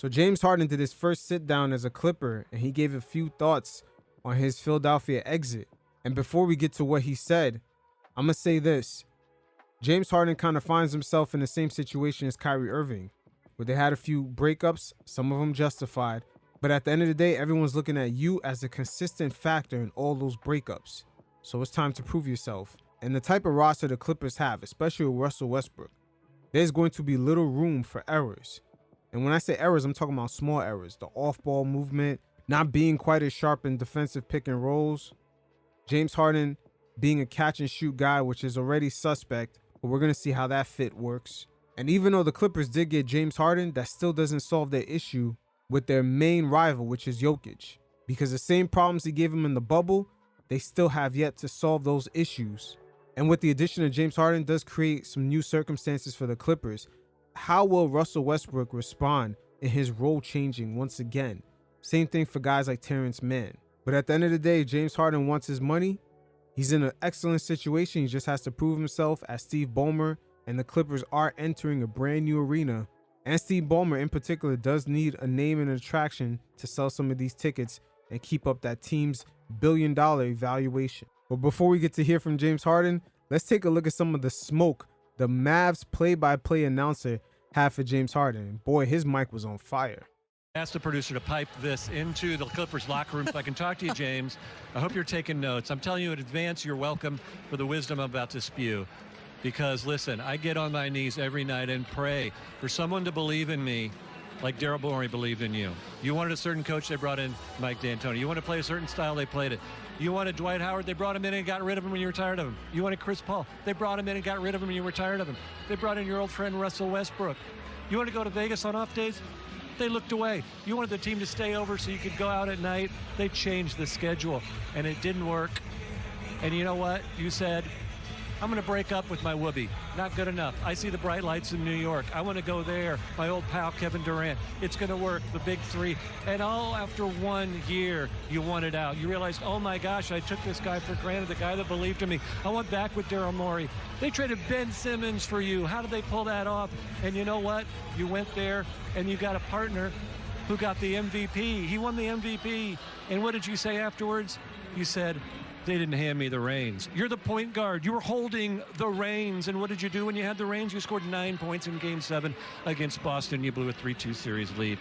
So James Harden did his first sit down as a Clipper, and he gave a few thoughts on his Philadelphia exit. And before we get to what he said, I'm going to say this. James Harden kind of finds himself in the same situation as Kyrie Irving, where they had a few breakups, some of them justified. But at the end of the day, everyone's looking at you as a consistent factor in all those breakups. So it's time to prove yourself. And the type of roster the Clippers have, especially with Russell Westbrook, there's going to be little room for errors. And when I say errors, I'm talking about small errors. The off-ball movement, not being quite as sharp in defensive pick and rolls. James Harden being a catch-and-shoot guy, which is already suspect, but we're going to see how that fit works. And even though the Clippers did get James Harden, that still doesn't solve their issue with their main rival, which is Jokic. Because the same problems he gave him in the bubble, they still have yet to solve those issues. And with the addition of James Harden does create some new circumstances for the Clippers. How will Russell Westbrook respond in his role changing once again? Same thing for guys like Terrence Mann. But at the end of the day, James Harden wants his money. He's in an excellent situation. He just has to prove himself as Steve Ballmer, and the Clippers are entering a brand new arena. And Steve Ballmer in particular does need a name and attraction to sell some of these tickets and keep up that team's billion-dollar evaluation. But before we get to hear from James Harden, let's take a look at some of the smoke the Mavs play-by-play announcer had for James Harden. Boy, his mic was on fire. Ask the producer to pipe this into the Clippers locker room so I can talk to you, James. I hope you're taking notes. I'm telling you in advance, you're welcome for the wisdom I'm about to spew. Because listen, I get on my knees every night and pray for someone to believe in me like Daryl Morey believed in you. You wanted a certain coach, they brought in Mike D'Antoni. You want to play a certain style, they played it. You wanted Dwight Howard, they brought him in and got rid of him when you were tired of him. You wanted Chris Paul, they brought him in and got rid of him when you were tired of him. They brought in your old friend Russell Westbrook. You want to go to Vegas on off days? They looked away. You wanted the team to stay over so you could go out at night. They changed the schedule, and it didn't work. And you know what? You said, I'm going to break up with my whoopee. Not good enough. I see the bright lights in New York. I want to go there. My old pal, Kevin Durant. It's going to work. The big three. And all after 1 year, you wanted out. You realized, oh my gosh, I took this guy for granted, the guy that believed in me. I went back with Daryl Morey. They traded Ben Simmons for you. How did they pull that off? And you know what? You went there and you got a partner who got the MVP. He won the MVP. And what did you say afterwards? You said, they didn't hand me the reins. You're the point guard. You were holding the reins. And what did you do when you had the reins? You scored 9 points in Game 7 against Boston. You blew a 3-2 series lead.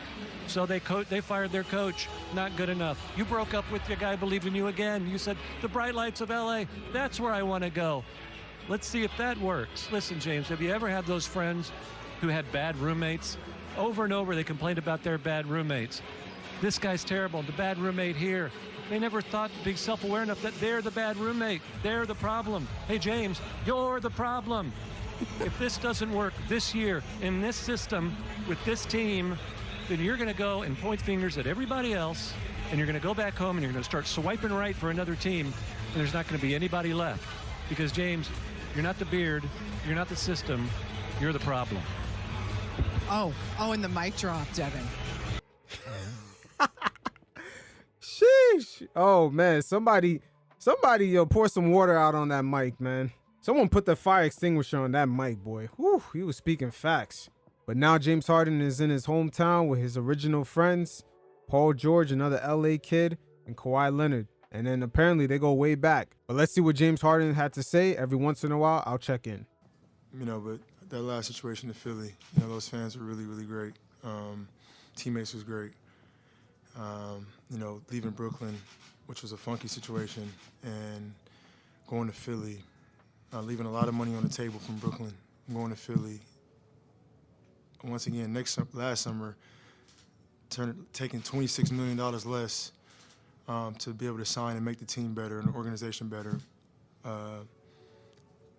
So they fired their coach. Not good enough. You broke up with your guy, believed in you again. You said, the bright lights of LA, that's where I want to go. Let's see if that works. Listen, James, have you ever had those friends who had bad roommates? Over and over, they complained about their bad roommates. This guy's terrible. The bad roommate here. They never thought to be self-aware enough that they're the bad roommate. They're the problem. Hey, James, you're the problem. If this doesn't work this year in this system with this team, then you're going to go and point fingers at everybody else, and you're going to go back home and you're going to start swiping right for another team, and there's not going to be anybody left. Because, James, you're not the beard, you're not the system, you're the problem. Oh, and the mic drop, Devin. Sheesh. Oh man, somebody pour some water out on that mic, man. Someone put the fire extinguisher on that mic, boy. Whew, he was speaking facts. But now James Harden is in his hometown with his original friends, Paul George, another LA kid, and Kawhi Leonard. And then apparently they go way back. But let's see what James Harden had to say. Every once in a while, I'll check in. But that last situation in Philly, those fans were really, really great. Teammates was great. Leaving Brooklyn, which was a funky situation, and going to Philly, leaving a lot of money on the table from Brooklyn, going to Philly. Once again, last summer, taking $26 million less to be able to sign and make the team better and the organization better.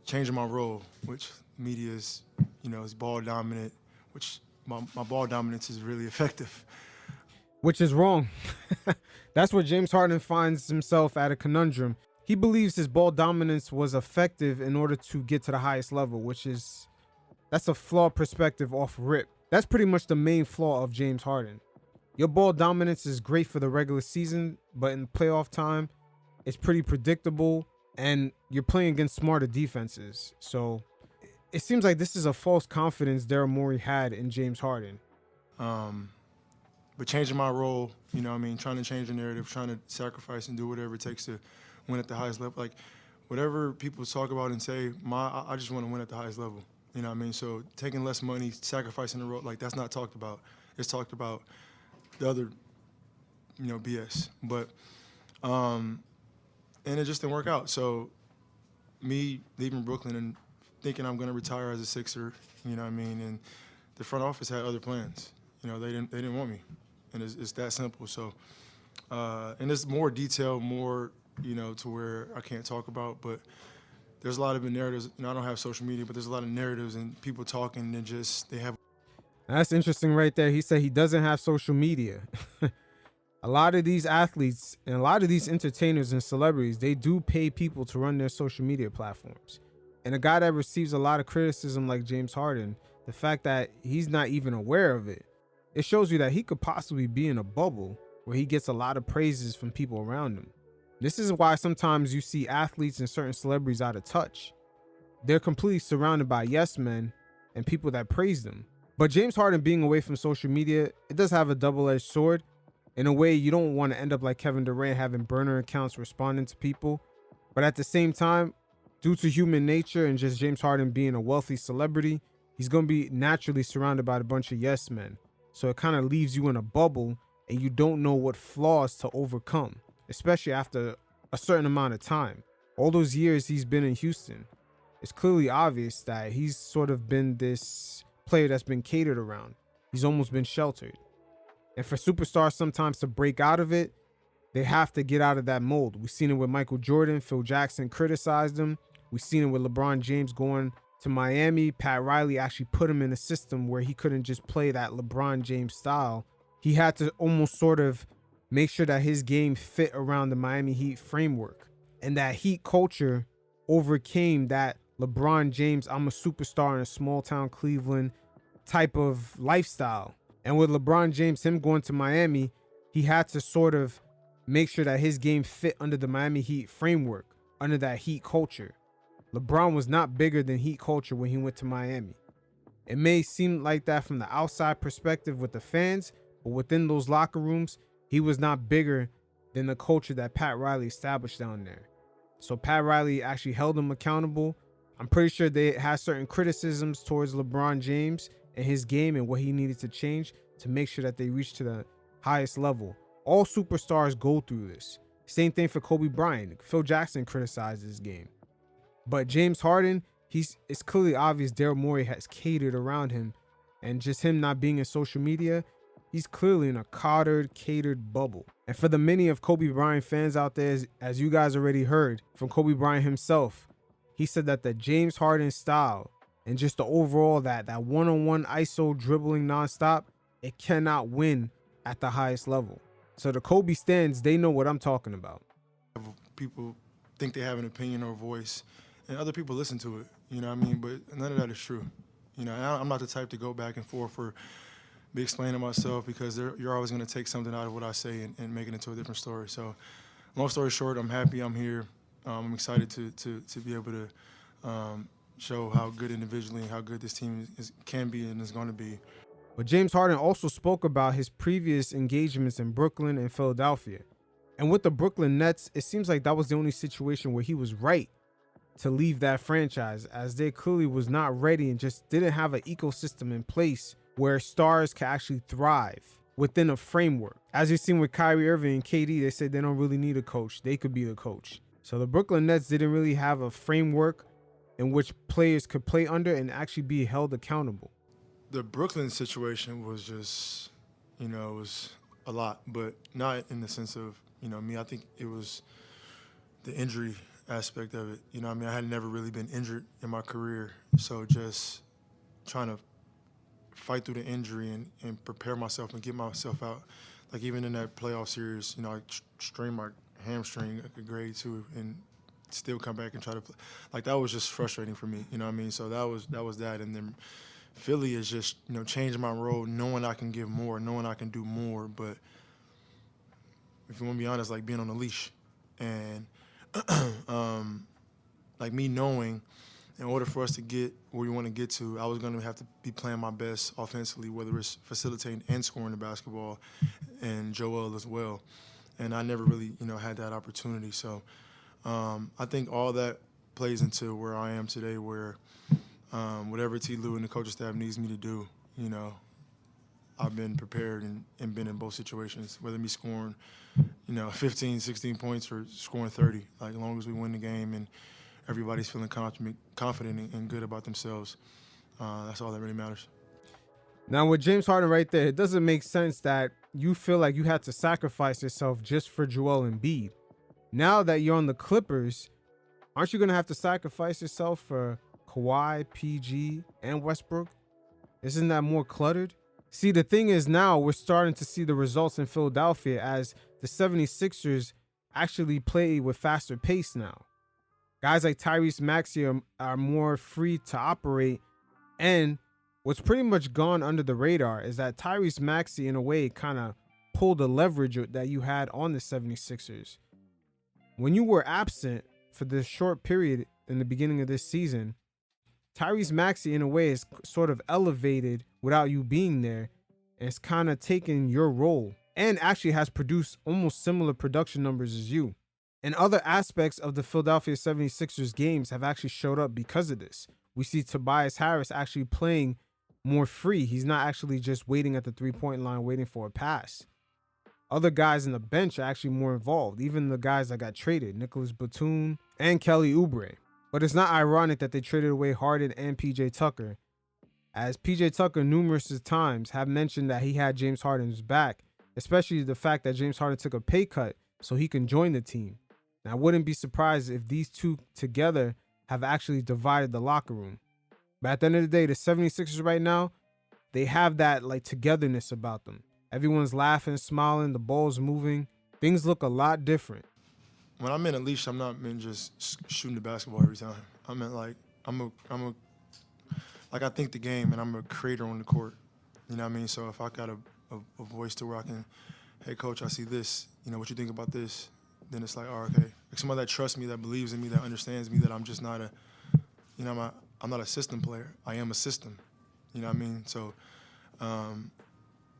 Changing my role, which media is, is ball dominant, which my ball dominance is really effective. Which is wrong. That's where James Harden finds himself at a conundrum. He believes his ball dominance was effective in order to get to the highest level, that's a flawed perspective off rip. That's pretty much the main flaw of James Harden. Your ball dominance is great for the regular season, but in playoff time, it's pretty predictable, and you're playing against smarter defenses. So it seems like this is a false confidence Daryl Morey had in James Harden. But changing my role, you know what I mean, trying to change the narrative, trying to sacrifice and do whatever it takes to win at the highest level. Like, whatever people talk about and say, I just want to win at the highest level. You know what I mean? So taking less money, sacrificing the role, like, that's not talked about. It's talked about the other, BS. But, and it just didn't work out. So me leaving Brooklyn and thinking I'm going to retire as a Sixer, you know what I mean? And the front office had other plans. They didn't want me. And it's that simple. So, and there's more detail, more, to where I can't talk about, but there's a lot of narratives. I don't have social media, but there's a lot of narratives and people talking and they have. That's interesting right there. He said he doesn't have social media. A lot of these athletes and a lot of these entertainers and celebrities, they do pay people to run their social media platforms. And a guy that receives a lot of criticism like James Harden, the fact that he's not even aware of it, it shows you that he could possibly be in a bubble where he gets a lot of praises from people around him. This is why sometimes you see athletes and certain celebrities out of touch. They're completely surrounded by yes men and people that praise them. But James Harden being away from social media, it does have a double-edged sword. In a way, you don't want to end up like Kevin Durant having burner accounts responding to people. But at the same time, due to human nature and just James Harden being a wealthy celebrity, he's going to be naturally surrounded by a bunch of yes men. So it kind of leaves you in a bubble and you don't know what flaws to overcome, especially after a certain amount of time. All those years he's been in Houston, it's clearly obvious that he's sort of been this player that's been catered around. He's almost been sheltered. And for superstars sometimes to break out of it, they have to get out of that mold. We've seen it with Michael Jordan. Phil Jackson criticized him. We've seen it with LeBron James going to Miami. Pat Riley actually put him in a system where he couldn't just play that LeBron James style. He had to almost sort of make sure that his game fit around the Miami Heat framework. And that Heat culture overcame that LeBron James, I'm a superstar in a small town Cleveland type of lifestyle. And with LeBron James, him going to Miami, he had to sort of make sure that his game fit under the Miami Heat framework, under that Heat culture. LeBron was not bigger than Heat culture when he went to Miami. It may seem like that from the outside perspective with the fans, but within those locker rooms, he was not bigger than the culture that Pat Riley established down there. So Pat Riley actually held him accountable. I'm pretty sure they had certain criticisms towards LeBron James and his game and what he needed to change to make sure that they reach to the highest level. All superstars go through this. Same thing for Kobe Bryant. Phil Jackson criticized his game. But James Harden, it's clearly obvious Daryl Morey has catered around him. And just him not being in social media, he's clearly in a coddled, catered bubble. And for the many of Kobe Bryant fans out there, as you guys already heard from Kobe Bryant himself, he said that the James Harden style and just the overall that one-on-one ISO dribbling nonstop, it cannot win at the highest level. So the Kobe stands, they know what I'm talking about. People think they have an opinion or voice, and other people listen to it. You know what I mean? But none of that is true. I'm not the type to go back and forth or be explaining myself because you're always going to take something out of what I say and make it into a different story. So long story short, I'm happy I'm here. I'm excited to be able to show how good individually and how good this team can be and is going to be. But James Harden also spoke about his previous engagements in Brooklyn and Philadelphia. And with the Brooklyn Nets, it seems like that was the only situation where he was right to leave that franchise, as they clearly was not ready and just didn't have an ecosystem in place where stars can actually thrive within a framework. As you've seen with Kyrie Irving and KD, they said they don't really need a coach. They could be the coach. So the Brooklyn Nets didn't really have a framework in which players could play under and actually be held accountable. The Brooklyn situation was just, it was a lot, but not in the sense of, me. I think it was the injury aspect of it. I had never really been injured in my career. So just trying to fight through the injury and prepare myself and get myself out. Like even in that playoff series, I strained my hamstring like a grade 2 and still come back and try to play. Like that was just frustrating for me, So that was that. And then Philly is just, changing my role, knowing I can give more, knowing I can do more. But if you want to be honest, like being on a leash and like me knowing in order for us to get where we want to get to, I was going to have to be playing my best offensively, whether it's facilitating and scoring the basketball, and Joel as well. And I never really, had that opportunity. So I think all that plays into where I am today, where whatever T. Lue and the coaching staff needs me to do, I've been prepared and been in both situations, whether me scoring, 15, 16 points or scoring 30. Like, as long as we win the game and everybody's feeling confident and good about themselves, that's all that really matters. Now, with James Harden right there, it doesn't make sense that you feel like you had to sacrifice yourself just for Joel Embiid. Now that you're on the Clippers, aren't you going to have to sacrifice yourself for Kawhi, PG, and Westbrook? Isn't that more cluttered? See, the thing is, now we're starting to see the results in Philadelphia as the 76ers actually play with faster pace now. Guys like Tyrese Maxey are more free to operate, and what's pretty much gone under the radar is that Tyrese Maxey, in a way, kind of pulled the leverage that you had on the 76ers. When you were absent for this short period in the beginning of this season, Tyrese Maxey, in a way, is sort of elevated without you being there, and it's kind of taken your role and actually has produced almost similar production numbers as you. And other aspects of the Philadelphia 76ers games have actually showed up because of this. We see Tobias Harris actually playing more free. He's not actually just waiting at the three-point line waiting for a pass. Other guys in the bench are actually more involved, even the guys that got traded, Nicholas Batum and Kelly Oubre. But it's not ironic that they traded away Harden and PJ Tucker, as PJ Tucker numerous times have mentioned that he had James Harden's back, especially the fact that James Harden took a pay cut so he can join the team. Now, I wouldn't be surprised if these two together have actually divided the locker room. But at the end of the day, the 76ers right now, they have that togetherness about them. Everyone's laughing, smiling, the ball's moving. Things look a lot different. When I'm in a leash, I'm not meant just shooting the basketball every time. I meant I think the game, and I'm a creator on the court. You know what I mean? So if I got a voice to where I can, hey coach, I see this. What you think about this? Then it's like, oh, okay. Like somebody that trusts me, that believes in me, that understands me, that I'm just not I'm not a system player. I am a system. You know what I mean? So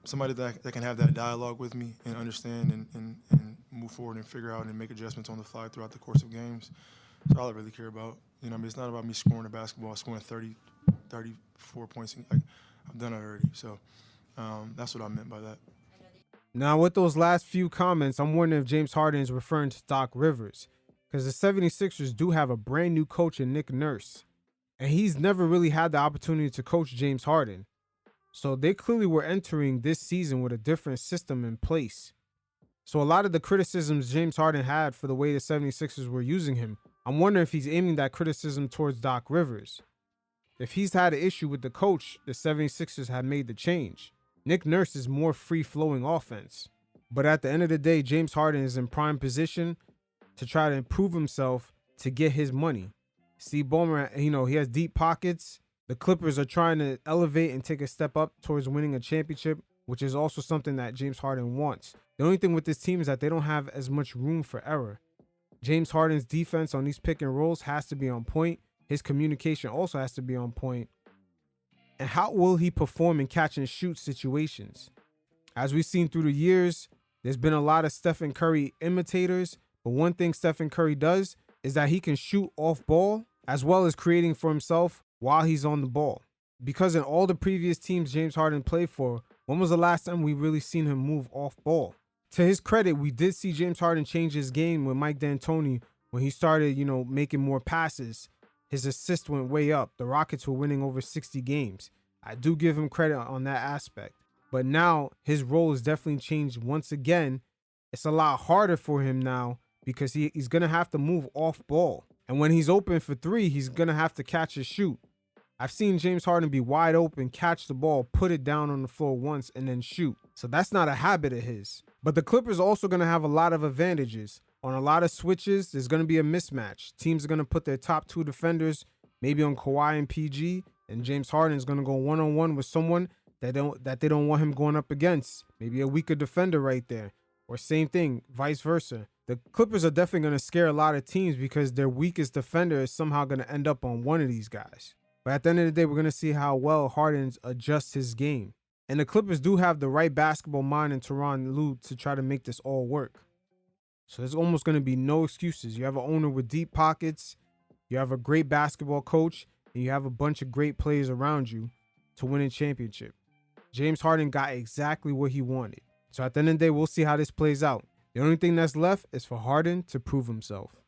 somebody that can have that dialogue with me and understand and move forward and figure out and make adjustments on the fly throughout the course of games. That's all I really care about. It's not about me scoring the basketball, scoring 30, 34 points. I've done it already. So that's what I meant by that. Now, with those last few comments, I'm wondering if James Harden is referring to Doc Rivers, because the 76ers do have a brand new coach in Nick Nurse, and he's never really had the opportunity to coach James Harden. So they clearly were entering this season with a different system in place. So a lot of the criticisms James Harden had for the way the 76ers were using him, I'm wondering if he's aiming that criticism towards Doc Rivers. If he's had an issue with the coach, the 76ers have made the change. Nick Nurse is more free-flowing offense. But at the end of the day, James Harden is in prime position to try to improve himself to get his money. Steve Ballmer, he has deep pockets. The Clippers are trying to elevate and take a step up towards winning a championship, which is also something that James Harden wants. The only thing with this team is that they don't have as much room for error. James Harden's defense on these pick and rolls has to be on point. His communication also has to be on point. And how will he perform in catch and shoot situations? As we've seen through the years, there's been a lot of Stephen Curry imitators, but one thing Stephen Curry does is that he can shoot off ball as well as creating for himself while he's on the ball. Because in all the previous teams James Harden played for, when was the last time we really seen him move off ball? To his credit, we did see James Harden change his game with Mike D'Antoni when he started, making more passes. His assist went way up. The Rockets were winning over 60 games. I do give him credit on that aspect. But now his role has definitely changed once again. It's a lot harder for him now because he's going to have to move off ball. And when he's open for three, he's going to have to catch and shoot. I've seen James Harden be wide open, catch the ball, put it down on the floor once, and then shoot. So that's not a habit of his. But the Clippers are also going to have a lot of advantages. On a lot of switches, there's going to be a mismatch. Teams are going to put their top two defenders maybe on Kawhi and PG, and James Harden is going to go one-on-one with someone that they don't want him going up against. Maybe a weaker defender right there. Or same thing, vice versa. the Clippers are definitely going to scare a lot of teams because their weakest defender is somehow going to end up on one of these guys. But at the end of the day, we're going to see how well Harden adjusts his game. And the Clippers do have the right basketball mind in Tyronn Lue to try to make this all work. So there's almost going to be no excuses. You have an owner with deep pockets, you have a great basketball coach, and you have a bunch of great players around you to win a championship. James Harden got exactly what he wanted. So at the end of the day, we'll see how this plays out. The only thing that's left is for Harden to prove himself.